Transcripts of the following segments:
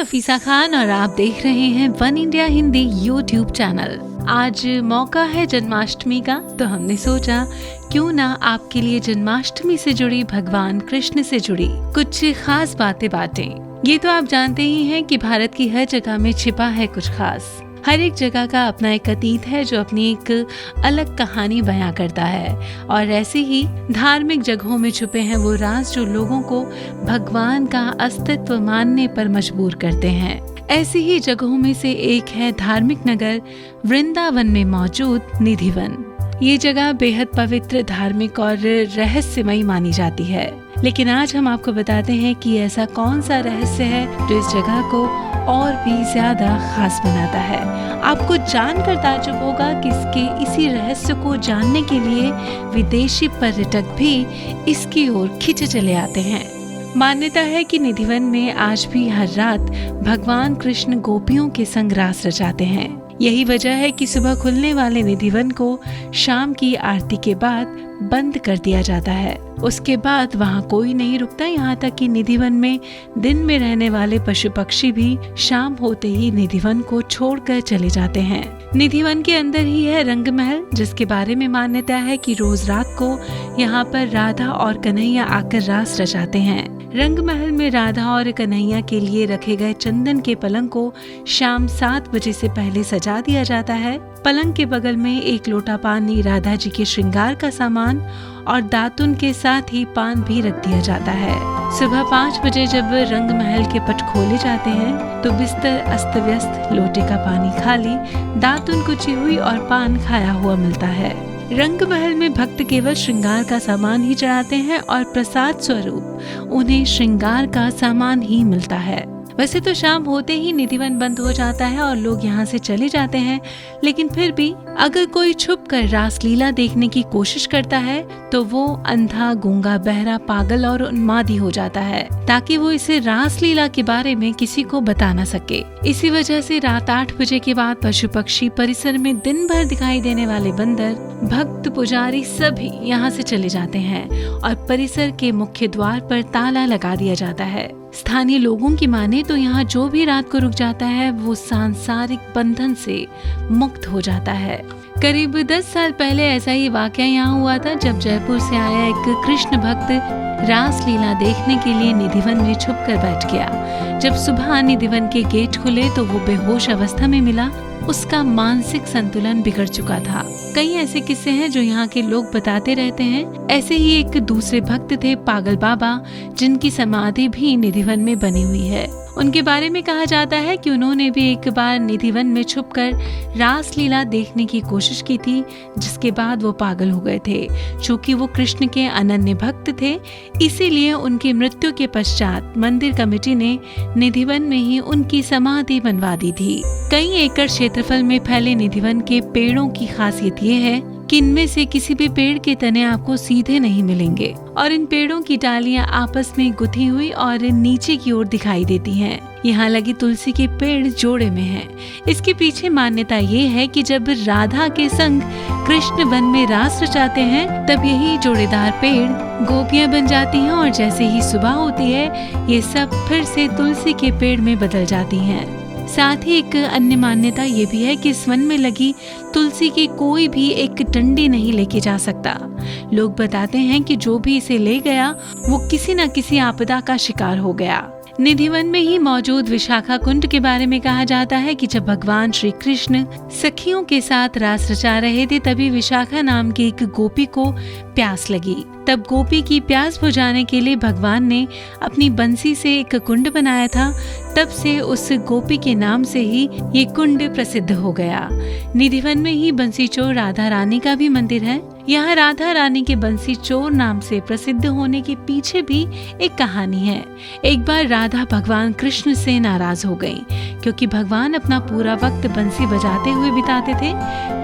नफीसा खान और आप देख रहे हैं one India Hindi YouTube channel. आज मौका है जन्माष्टमी का, तो हमने सोचा क्यों ना आपके लिए जन्माष्टमी से जुड़ी, भगवान कृष्ण से जुड़ी कुछ खास बातें बांटें। ये तो आप जानते ही हैं कि भारत की हर जगह में छिपा है कुछ खास। हर एक जगह का अपना एक अतीत है जो अपनी एक अलग कहानी बयां करता है, और ऐसे ही धार्मिक जगहों में छुपे हैं वो राज जो लोगों को भगवान का अस्तित्व मानने पर मजबूर करते हैं। ऐसी ही जगहों में से एक है धार्मिक नगर वृंदावन में मौजूद निधिवन। ये जगह बेहद पवित्र, धार्मिक और रहस्यमयी मानी जाती है। लेकिन आज हम आपको बताते हैं कि ऐसा कौन सा रहस्य है जो इस जगह को और भी ज्यादा खास बनाता है। आपको जानकर ताज्जुब होगा कि इसी रहस्य को जानने के लिए विदेशी पर्यटक भी इसकी ओर खिंचे चले आते हैं। मान्यता है कि निधिवन में आज भी हर रात भगवान कृष्ण गोपियों के संग रास रचाते हैं। यही वजह है कि सुबह खुलने वाले निधिवन को शाम की आरती के बाद बंद कर दिया जाता है। उसके बाद वहाँ कोई नहीं रुकता, यहाँ तक कि निधिवन में दिन में रहने वाले पशु पक्षी भी शाम होते ही निधिवन को छोड़कर चले जाते हैं। निधिवन के अंदर ही है रंग महल, जिसके बारे में मान्यता है कि रोज रात को यहाँ पर राधा और कन्हैया आकर रास रचाते हैं। रंग महल में राधा और कन्हैया के लिए रखे गए चंदन के पलंग को शाम 7 बजे से पहले सजा दिया जाता है। पलंग के बगल में एक लोटा पानी, राधा जी के श्रृंगार का सामान और दातुन के साथ ही पान भी रख दिया जाता है। सुबह 5 बजे जब रंग महल के पट खोले जाते हैं तो बिस्तर अस्त व्यस्त, लोटे का पानी खाली, दातुन कुची हुई और पान खाया हुआ मिलता है। रंग महल में भक्त केवल श्रृंगार का सामान ही चढ़ाते हैं और प्रसाद स्वरूप उन्हें श्रृंगार का सामान ही मिलता है। वैसे तो शाम होते ही निधिवन बंद हो जाता है और लोग यहाँ से चले जाते हैं, लेकिन फिर भी अगर कोई छुपकर रासलीला देखने की कोशिश करता है तो वो अंधा, गूंगा, बहरा, पागल और उन्मादी हो जाता है, ताकि वो इसे रासलीला के बारे में किसी को बता न सके। इसी वजह से रात 8 बजे के बाद पशु पक्षी, परिसर में दिन भर दिखाई देने वाले बंदर, भक्त, पुजारी सभी यहाँ से चले जाते हैं और परिसर के मुख्य द्वार पर ताला लगा दिया जाता है। स्थानीय लोगों की माने तो यहाँ जो भी रात को रुक जाता है वो सांसारिक बंधन से मुक्त हो जाता है। करीब 10 साल पहले ऐसा ही वाकया यहाँ हुआ था, जब जयपुर से आया एक कृष्ण भक्त रासलीला देखने के लिए निधिवन में छुप कर बैठ गया। जब सुबह निधिवन के गेट खुले तो वो बेहोश अवस्था में मिला। उसका मानसिक संतुलन बिगड़ चुका था। कई ऐसे किस्से हैं जो यहाँ के लोग बताते रहते हैं। ऐसे ही एक दूसरे भक्त थे पागल बाबा, जिनकी समाधि भी निधिवन में बनी हुई है। उनके बारे में कहा जाता है कि उन्होंने भी एक बार निधिवन में छुपकर रासलीला देखने की कोशिश की थी, जिसके बाद वो पागल हो गए थे। चूंकि वो कृष्ण के अनन्य भक्त थे, इसीलिए उनकी मृत्यु के पश्चात मंदिर कमेटी ने निधिवन में ही उनकी समाधि बनवा दी थी। कई एकड़ क्षेत्रफल में फैले निधिवन के पेड़ों की खासियत ये है कि इनमें से किसी भी पेड़ के तने आपको सीधे नहीं मिलेंगे और इन पेड़ों की डालियां आपस में गुथी हुई और नीचे की ओर दिखाई देती हैं। यहाँ लगी तुलसी के पेड़ जोड़े में हैं। इसके पीछे मान्यता ये है कि जब राधा के संग कृष्ण वन में रास रचाते हैं तब यही जोड़ेदार पेड़ गोपियां बन जाती हैं और जैसे ही सुबह होती है ये सब फिर से तुलसी के पेड़ में बदल जाती हैं। साथ ही एक अन्य मान्यता ये भी है कि इस वन में लगी तुलसी की कोई भी एक डंडी नहीं लेके जा सकता। लोग बताते हैं कि जो भी इसे ले गया वो किसी न किसी आपदा का शिकार हो गया। निधिवन में ही मौजूद विशाखा कुंड के बारे में कहा जाता है कि जब भगवान श्री कृष्ण सखियों के साथ रास रचा रहे थे तभी विशाखा नाम की एक गोपी को प्यास लगी। तब गोपी की प्यास बुझाने के लिए भगवान ने अपनी बंसी से एक कुंड बनाया था। तब से उस गोपी के नाम से ही ये कुंड प्रसिद्ध हो गया। निधिवन में ही बंसी चोर राधा रानी का भी मंदिर है। यहाँ राधा रानी के बंसी चोर नाम से प्रसिद्ध होने के पीछे भी एक कहानी है। एक बार राधा भगवान कृष्ण से नाराज हो गईं, क्योंकि भगवान अपना पूरा वक्त बंसी बजाते हुए बिताते थे।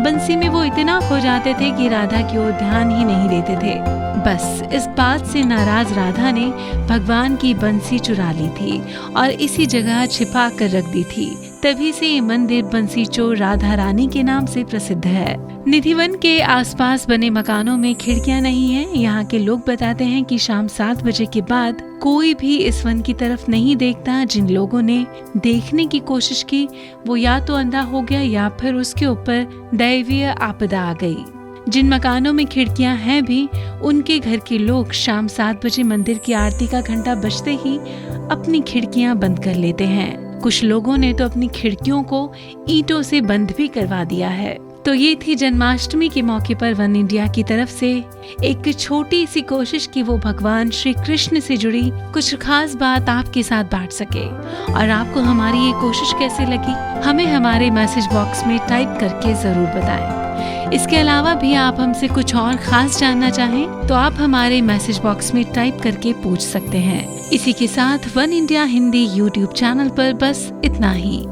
बंसी में वो इतना खो जाते थे कि राधा की ओर ध्यान ही नहीं देते थे। बस इस बात से नाराज राधा ने भगवान की बंसी चुरा ली थी और इसी जगह छिपा कर रख दी थी, तभी से ये मंदिर बंसी चोर राधा रानी के नाम से प्रसिद्ध है। निधिवन के आसपास बने मकानों में खिड़कियां नहीं हैं। यहाँ के लोग बताते हैं कि शाम 7 बजे के बाद कोई भी इस वन की तरफ नहीं देखता। जिन लोगों ने देखने की कोशिश की वो या तो अंधा हो गया या फिर उसके ऊपर दैवीय आपदा आ गई। जिन मकानों में खिड़कियां हैं भी, उनके घर के लोग शाम 7 बजे मंदिर की आरती का घंटा बजते ही अपनी खिड़कियां बंद कर लेते हैं। कुछ लोगों ने तो अपनी खिड़कियों को ईंटों से बंद भी करवा दिया है। तो ये थी जन्माष्टमी के मौके पर वन इंडिया की तरफ से एक छोटी सी कोशिश कि वो भगवान श्री कृष्ण से जुड़ी कुछ खास बात आपके साथ बांट सके। और आपको हमारी ये कोशिश कैसे लगी, हमें हमारे मैसेज बॉक्स में टाइप करके जरूर बताएं। इसके अलावा भी आप हमसे कुछ और खास जानना चाहें तो आप हमारे मैसेज बॉक्स में टाइप करके पूछ सकते हैं। इसी के साथ one India Hindi YouTube channel पर बस इतना ही।